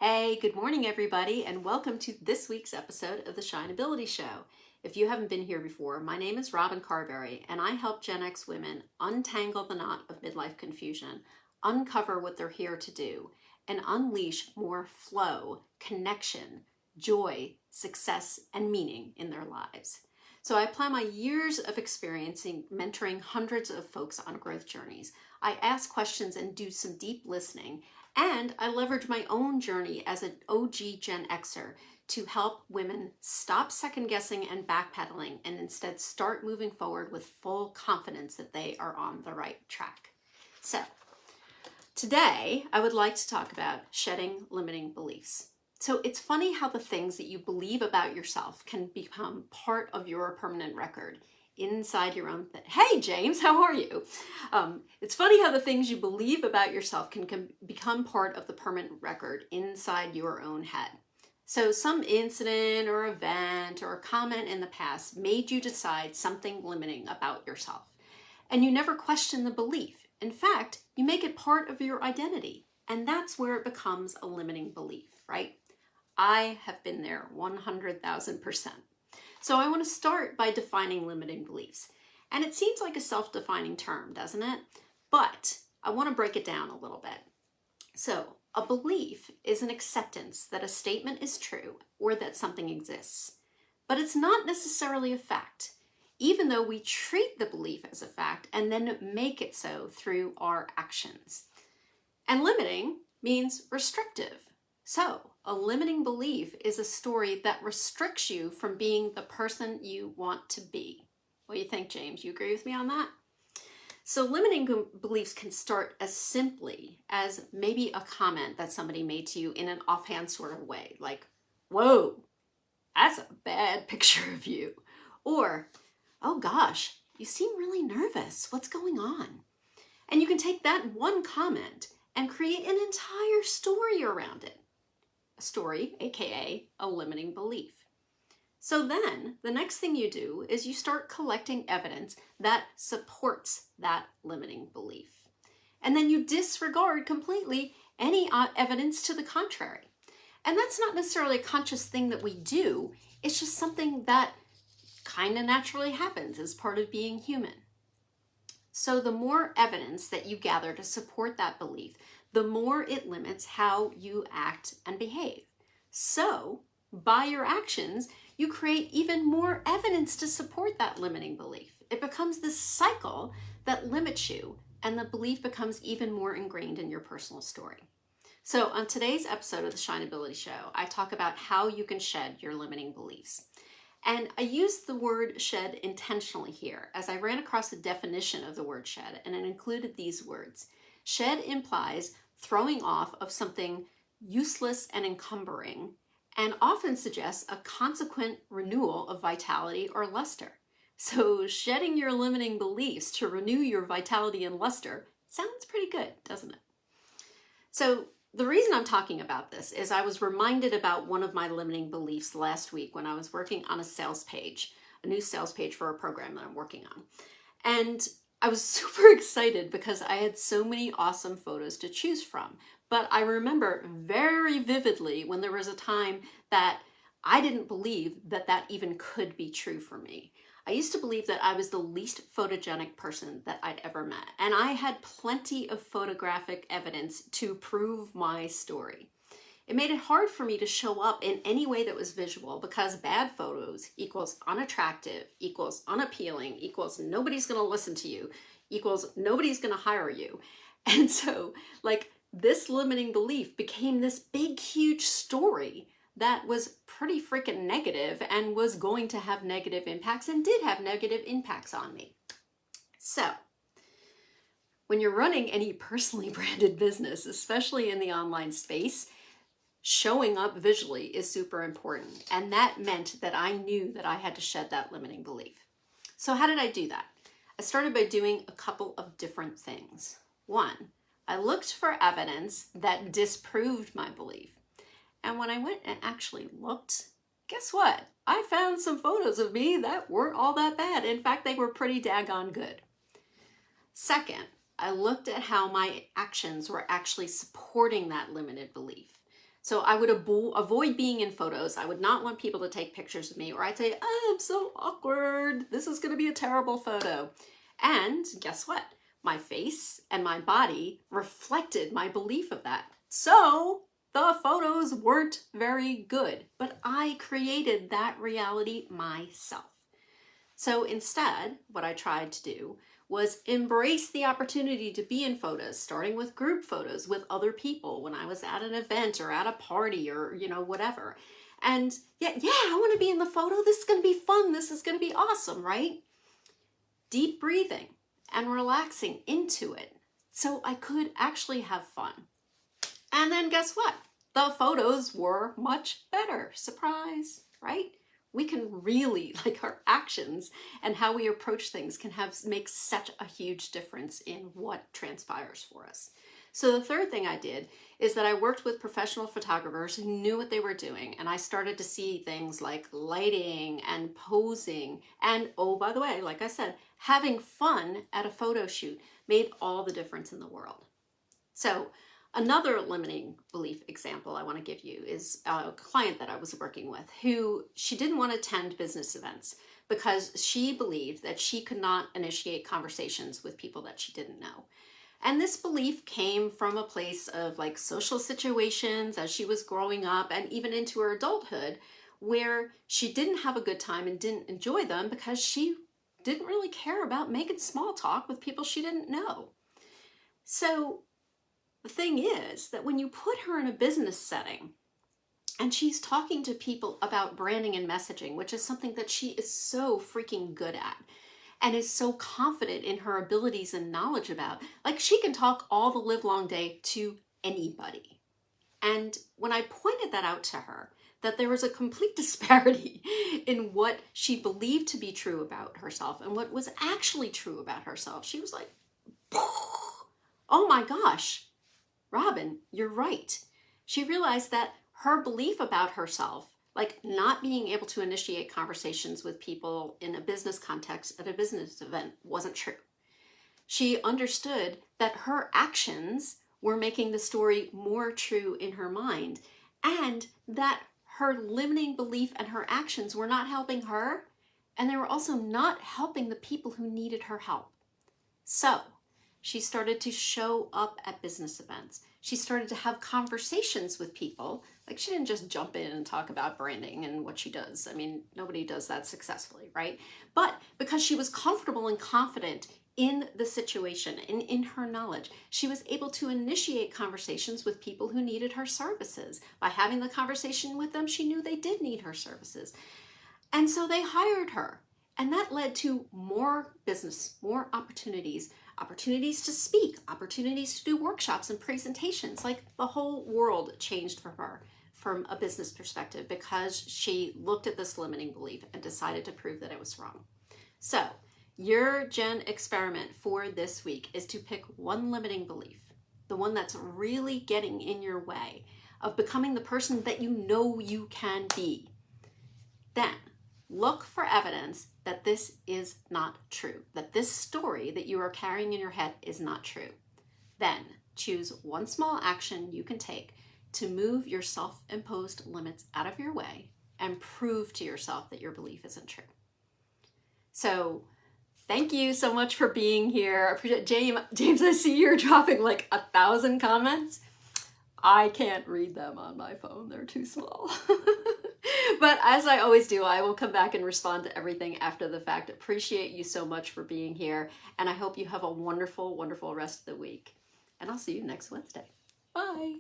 Hey, good morning, everybody, and welcome to this week's episode of the Shineability Show. If you haven't been here before, my name is Robin Carberry, and I help Gen X women untangle the knot of midlife confusion, uncover what they're here to do, and unleash more flow, connection, joy, success, and meaning in their lives. So I apply my years of experiencing mentoring hundreds of folks on growth journeys. I ask questions and do some deep listening. And I leverage my own journey as an OG Gen Xer to help women stop second guessing and backpedaling and instead start moving forward with full confidence that they are on the right track. So today I would like to talk about shedding limiting beliefs. So it's funny how the things that you believe about yourself can become part of your permanent record inside your own thing. Hey, James, how are you? It's funny how the things you believe about yourself can become part of the permanent record inside your own head. So some incident or event or comment in the past made you decide something limiting about yourself. And you never question the belief. In fact, you make it part of your identity. And that's where it becomes a limiting belief, right? I have been there 100,000%. So I want to start by defining limiting beliefs. And it seems like a self-defining term, doesn't it? But I want to break it down a little bit. So a belief is an acceptance that a statement is true or that something exists. But it's not necessarily a fact, even though we treat the belief as a fact and then make it so through our actions. And limiting means restrictive. So a limiting belief is a story that restricts you from being the person you want to be. What do you think, James? You agree with me on that? So limiting beliefs can start as simply as maybe a comment that somebody made to you in an offhand sort of way, like, whoa, that's a bad picture of you. Or, oh gosh, you seem really nervous. What's going on? And you can take that one comment and create an entire story around it. A story, aka a limiting belief. So then the next thing you do is you start collecting evidence that supports that limiting belief. And then you disregard completely any evidence to the contrary. And that's not necessarily a conscious thing that we do. It's just something that kind of naturally happens as part of being human. So the more evidence that you gather to support that belief, the more it limits how you act and behave. So, by your actions, you create even more evidence to support that limiting belief. It becomes this cycle that limits you, and the belief becomes even more ingrained in your personal story. So, on today's episode of the Shineability Show, I talk about how you can shed your limiting beliefs. And I used the word shed intentionally here, as I ran across the definition of the word shed, and it included these words. Shed implies throwing off of something useless and encumbering, and often suggests a consequent renewal of vitality or luster. So shedding your limiting beliefs to renew your vitality and luster sounds pretty good, doesn't it? So the reason I'm talking about this is I was reminded about one of my limiting beliefs last week when I was working on a sales page, a new sales page for a program that I'm working on. And I was super excited because I had so many awesome photos to choose from. But I remember very vividly when there was a time that I didn't believe that that even could be true for me. I used to believe that I was the least photogenic person that I'd ever met. And I had plenty of photographic evidence to prove my story. It made it hard for me to show up in any way that was visual because bad photos equals unattractive, equals unappealing, equals nobody's going to listen to you, equals nobody's going to hire you. And so this limiting belief became this big, huge story that was pretty freaking negative and was going to have negative impacts and did have negative impacts on me. So when you're running any personally branded business, especially in the online space, showing up visually is super important. And that meant that I knew that I had to shed that limiting belief. So how did I do that? I started by doing a couple of different things. One, I looked for evidence that disproved my belief. And when I went and actually looked, guess what? I found some photos of me that weren't all that bad. In fact, they were pretty daggone good. Second, I looked at how my actions were actually supporting that limited belief. So I would avoid being in photos. I would not want people to take pictures of me, or I'd say, oh, I'm so awkward. This is going to be a terrible photo. And guess what? My face and my body reflected my belief of that. So the photos weren't very good, but I created that reality myself. So instead, what I tried to do was embrace the opportunity to be in photos, starting with group photos with other people when I was at an event or at a party or, whatever. And yeah, I want to be in the photo. This is going to be fun. This is going to be awesome, right? Deep breathing and relaxing into it so I could actually have fun. And then guess what? The photos were much better. Surprise, right? We can really, our actions and how we approach things can make such a huge difference in what transpires for us. So the third thing I did is that I worked with professional photographers who knew what they were doing, and I started to see things like lighting and posing, and oh, by the way, like I said, having fun at a photo shoot made all the difference in the world. So another limiting belief example I want to give you is a client that I was working with who she didn't want to attend business events because she believed that she could not initiate conversations with people that she didn't know. And this belief came from a place of social situations as she was growing up and even into her adulthood, where she didn't have a good time and didn't enjoy them because she didn't really care about making small talk with people she didn't know. So the thing is that when you put her in a business setting and she's talking to people about branding and messaging, which is something that she is so freaking good at and is so confident in her abilities and knowledge about, she can talk all the live long day to anybody. And when I pointed that out to her, that there was a complete disparity in what she believed to be true about herself and what was actually true about herself, she was like, oh my gosh, Robin, you're right. She realized that her belief about herself, not being able to initiate conversations with people in a business context at a business event, wasn't true. She understood that her actions were making the story more true in her mind, and that her limiting belief and her actions were not helping her, and they were also not helping the people who needed her help. So she started to show up at business events. She started to have conversations with people. She didn't just jump in and talk about branding and what she does. I mean, nobody does that successfully, right? But because she was comfortable and confident in the situation and in her knowledge, she was able to initiate conversations with people who needed her services. By having the conversation with them, she knew they did need her services. And so they hired her. And that led to more business, more opportunities to speak, opportunities to do workshops and presentations. The whole world changed for her from a business perspective because she looked at this limiting belief and decided to prove that it was wrong. So your Jen experiment for this week is to pick one limiting belief, the one that's really getting in your way of becoming the person that you know you can be. Then look for evidence that this is not true, that this story that you are carrying in your head is not true. Then choose one small action you can take to move your self-imposed limits out of your way and prove to yourself that your belief isn't true. So thank you so much for being here. I appreciate James, I see you're dropping 1,000 comments. I can't read them on my phone. They're too small. But as I always do, I will come back and respond to everything after the fact. Appreciate you so much for being here. And I hope you have a wonderful, wonderful rest of the week. And I'll see you next Wednesday. Bye.